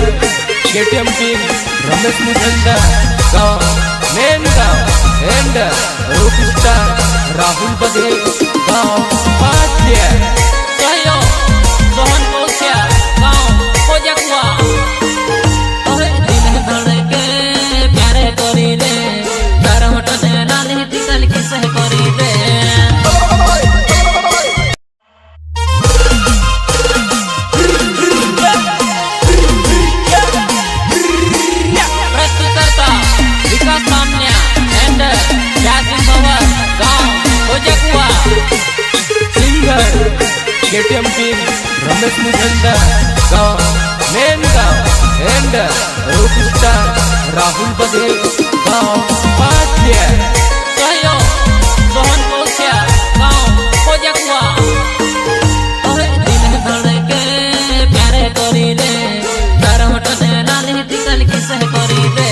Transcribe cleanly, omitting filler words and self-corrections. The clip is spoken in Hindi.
केटीएम किंग रमेश मुझंदा गाँव मेन गाँव एंड रूपस्टार राहुल बघेल गाँव पाठ्य सहयोग सोहन कोसिया गाँव खोजकुआ दिल धड़के प्यारे करी रे तार होठ से लाल टिकल किस करी रे केटीएम किंग रमेश मुझंदा गाँव मेन गाँव एंड रूपस्टार राहुल बघेल गाँव पाठ्य सहयोग सोहन कोसिया गाँव खोजकुआ दिल धड़के प्यारे करी रे तार होठ से लाल टिकल किस करी रे।